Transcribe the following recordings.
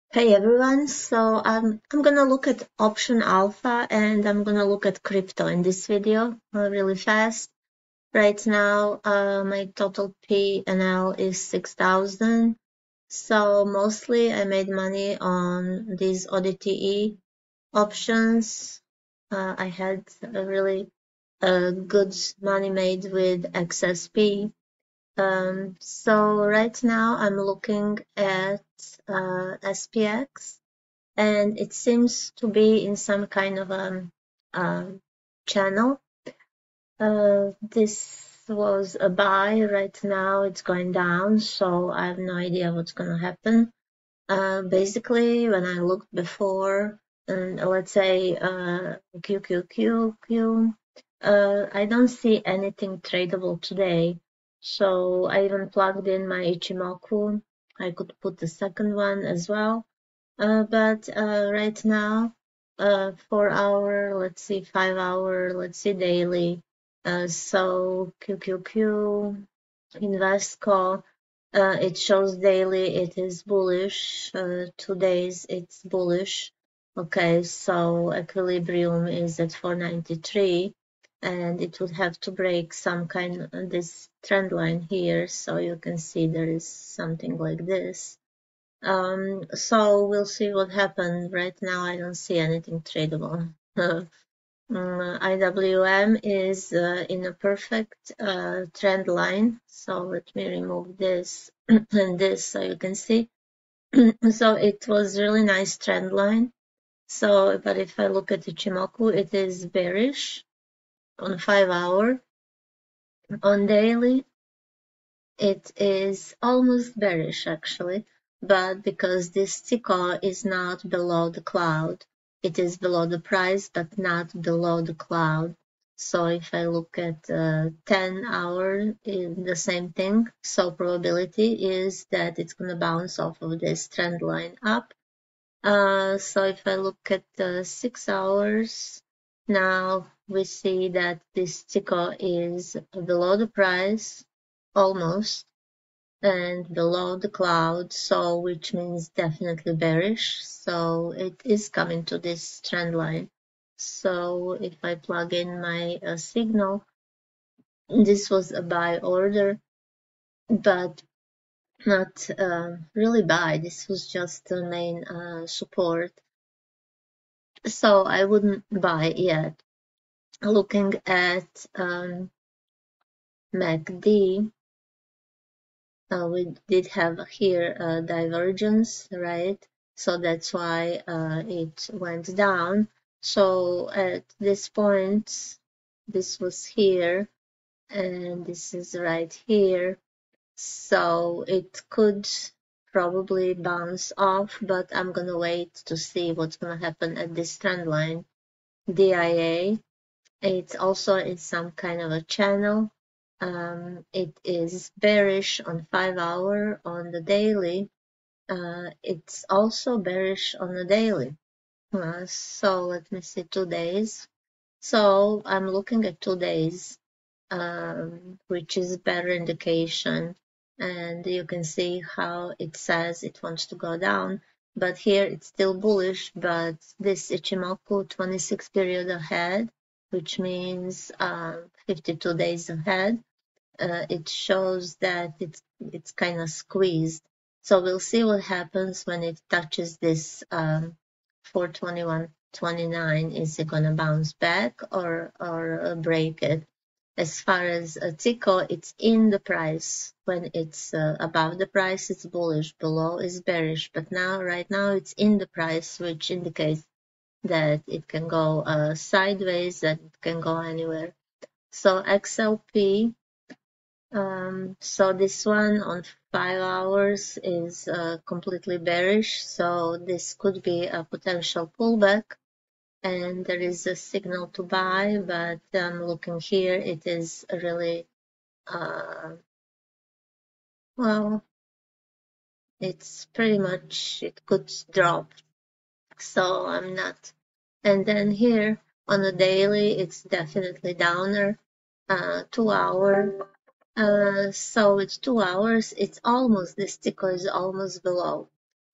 Hey everyone, so I'm gonna look at option alpha and I'm gonna look at crypto in this video really fast. Right now, my total P&L is 6,000. So mostly I made money on these ODTE options. I had a really good money made with XSP. So right now I'm looking at SPX. And it seems to be in some kind of channel. This was a buy. Right now it's going down, so I have no idea what's going to happen. Basically, when I looked before, and let's say QQQQ, I don't see anything tradable today. So I even plugged in my Ichimoku. I could put the second one as well. But right now, 4 hour, let's see, 5 hour, let's see, daily. So QQQ, Investco, it shows daily it is bullish. 2 days it's bullish. Okay, so equilibrium is at 493, and it would have to break some kind of this trend line here. So you can see there is something like this. So we'll see what happens. Right now, I don't see anything tradable. IWM is in a perfect trend line. So let me remove this and this so you can see. So it was really nice trend line. So, but if I look at Ichimoku, it is bearish on 5 hour. On daily, it is almost bearish actually, but because this ticker is not below the cloud, it is below the price, but not below the cloud. So if I look at 10 hour, the same thing. So probability is that it's going to bounce off of this trend line up. So if I look at 6 hours, now we see that this ticker is below the price, almost, and below the cloud, so which means definitely bearish. So it is coming to this trend line. So if I plug in my signal, this was a buy order, but not really buy. This was just the main support. So I wouldn't buy yet. Looking at MACD, we did have here a divergence, right? So that's why it went down. So at this point, this was here, and this is right here. So it could probably bounce off, but I'm gonna wait to see what's gonna happen at this trend line. DIA, it's also in some kind of a channel. It is bearish on 5 hour. On the daily, it's also bearish on the daily. So let me see 2 days. So I'm looking at 2 days, which is better indication. And you can see how it says it wants to go down. But here it's still bullish, but this Ichimoku 26 period ahead, which means 52 days ahead, it shows that it's kind of squeezed. So we'll see what happens when it touches this 421.29. Is it gonna bounce back or break it? As far as Tico, it's in the price. When it's above the price, it's bullish. Below is bearish. But now, right now, it's in the price, which indicates that it can go sideways, that it can go anywhere. So XLP, so this one on 5 hours is completely bearish. So this could be a potential pullback. And there is a signal to buy, but looking here, it is really, well, it's pretty much, it could drop. So I'm not. And then here on the daily, it's definitely downer. 2 hour. So it's 2 hours. It's almost, this ticker is almost below.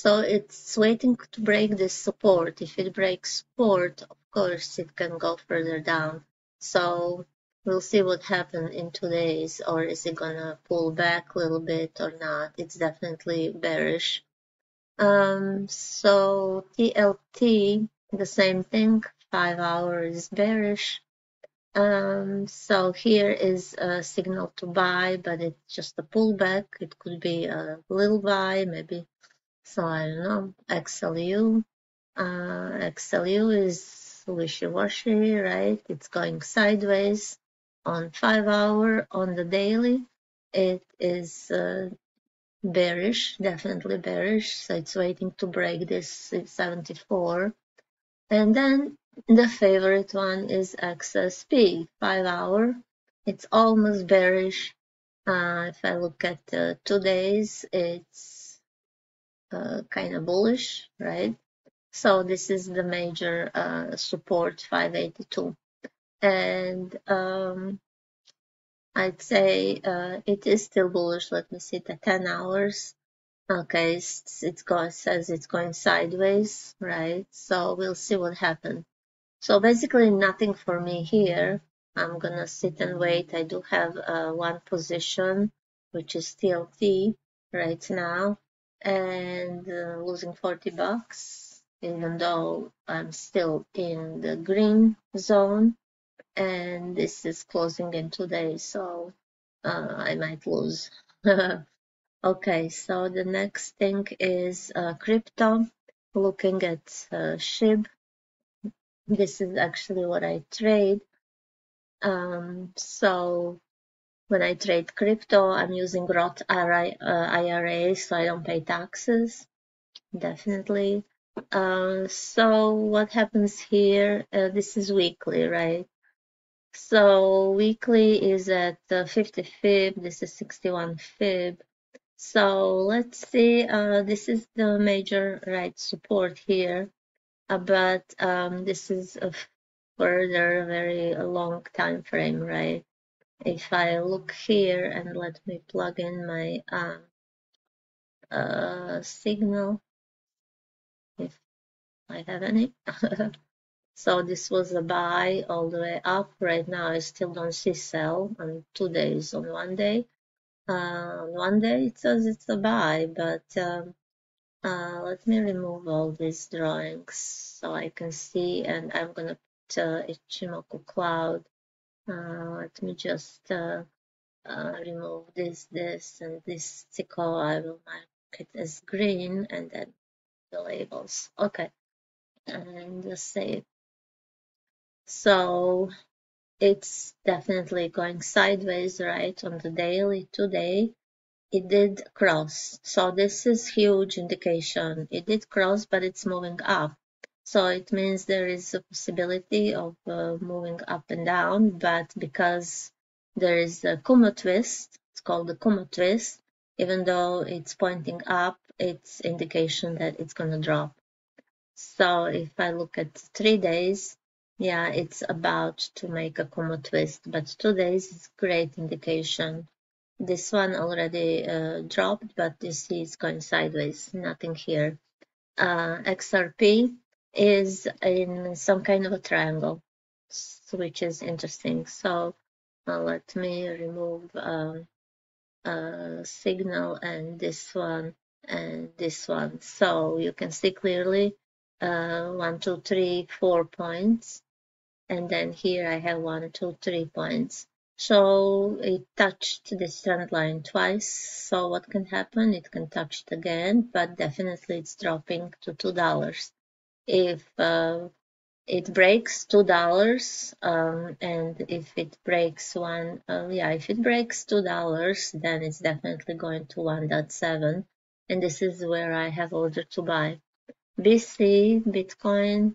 So it's waiting to break this support. If it breaks support, of course, it can go further down. So we'll see what happens in 2 days, or is it gonna pull back a little bit or not? It's definitely bearish. So TLT, the same thing, 5 hours bearish. So here is a signal to buy, but it's just a pullback. It could be a little buy, maybe. So I don't know. XLU. XLU is wishy-washy, right? It's going sideways on 5 hour. On the daily, it is bearish, definitely bearish. So it's waiting to break this 74. And then the favorite one is XSP, 5 hour. It's almost bearish. If I look at 2 days, it's kind of bullish, right? So this is the major support, 582. And I'd say it is still bullish. Let me see the 10 hours. Okay, says it's going sideways, right? So we'll see what happens. So basically nothing for me here. I'm gonna sit and wait. I do have one position, which is TLT right now, and losing 40 bucks, even though I'm still in the green zone, and this is closing in 2 days, so I might lose. Okay, so the next thing is crypto. Looking at SHIB. This is actually what I trade. So when I trade crypto, I'm using Roth IRA, so I don't pay taxes, definitely. So what happens here? This is weekly, right? So weekly is at 50 fib. This is 61 fib. So let's see. This is the major right support here, but this is a further very long time frame, right? If I look here and let me plug in my signal, if I have any. So this was a buy all the way up. Right now I still don't see sell on 2 days. On one day, it says it's a buy, but let me remove all these drawings so I can see, and I'm gonna put Ichimoku Cloud. Let me just remove this, and this tickle. I will mark it as green, and then the labels. Okay, and just save. So it's definitely going sideways, right? On the daily today, it did cross. So this is huge indication. It did cross, but it's moving up. So it means there is a possibility of moving up and down, but because there is a Kumo twist, it's called the Kumo twist, even though it's pointing up, it's indication that it's going to drop. So if I look at 3 days, yeah, it's about to make a Kumo twist, but 2 days is great indication. This one already dropped, but you see it's going sideways, nothing here. XRP is in some kind of a triangle, which is interesting. So let me remove signal and this one and this one. So you can see clearly 1, 2, 3, 4 points. And then here I have 1, 2, 3 points. So it touched this trend line twice. So what can happen? It can touch it again, but definitely it's dropping to $2. If it breaks $2, and if it breaks if it breaks $2, then it's definitely going to 1.7, and this is where I have ordered to buy. BC, Bitcoin.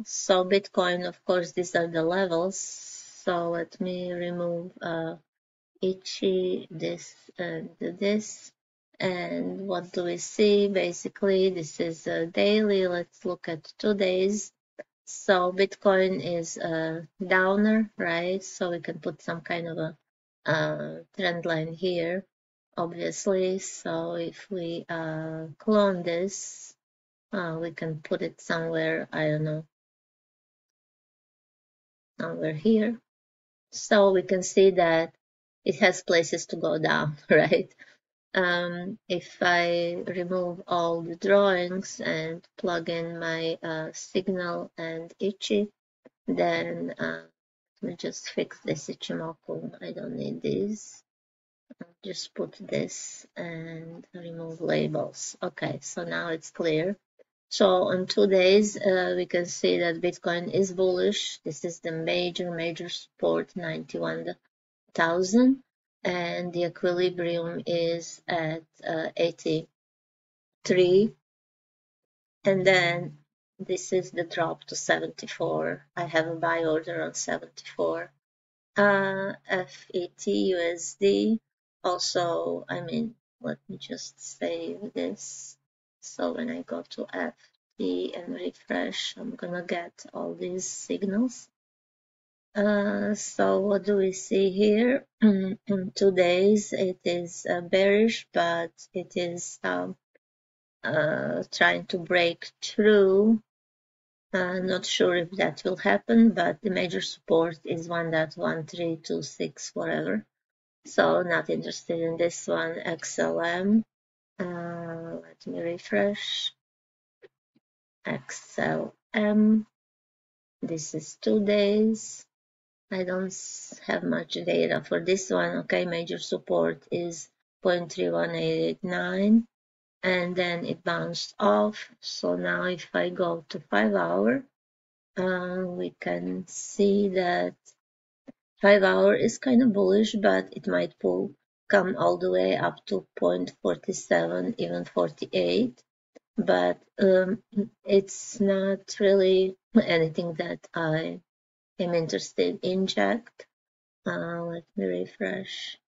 So Bitcoin, of course, these are the levels. So let me remove Ichi, this, and this. And what do we see? Basically, this is a daily. Let's look at 2 days. So Bitcoin is a downer, right? So we can put some kind of a trend line here. obviously. So if we clone this, we can put it somewhere, I don't know, somewhere here. So we can see that it has places to go down, right? If I remove all the drawings and plug in my signal and Ichi, then let me just fix this Ichimoku. I don't need these. I'll just put this and remove labels. Okay, so now it's clear. So on 2 days, we can see that Bitcoin is bullish. This is the major support, 91,000, and the equilibrium is at 83, and then this is the drop to 74. I have a buy order on 74. FET USD also, I mean, let me just save this. So when I go to FT and refresh, I'm gonna get all these signals. So what do we see here? In 2 days, it is bearish, but it is trying to break through. Not sure if that will happen, but the major support is 1.1326, whatever. So not interested in this one. XLM. Let me refresh. XLM. This is 2 days. I don't have much data for this one. Okay, major support is 0.31889, and then it bounced off. So now if I go to 5 hour, we can see that 5 hour is kind of bullish, but it might come all the way up to 0.47, even 48. But it's not really anything that I am interested in yet. Let me refresh.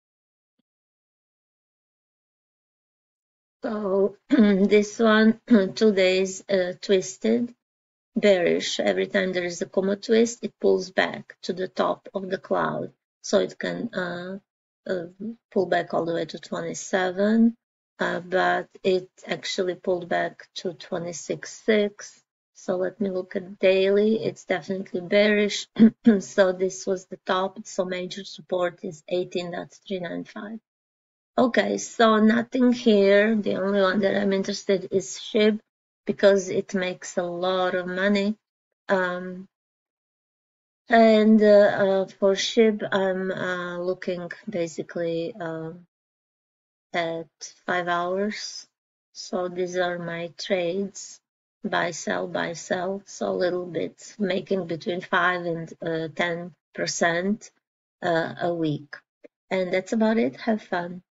So this one, 2 days twisted, bearish. Every time there is a Kumo twist, it pulls back to the top of the cloud. So it can pull back all the way to 27, but it actually pulled back to 26.6. So let me look at daily. It's definitely bearish. So this was the top. So major support is 18.395. Okay, so nothing here. The only one that I'm interested is SHIB because it makes a lot of money. And for SHIB, I'm looking basically at 5 hours. So these are my trades. Buy, sell, buy, sell. So a little bit, making between 5 and 10% a week. And that's about it. Have fun.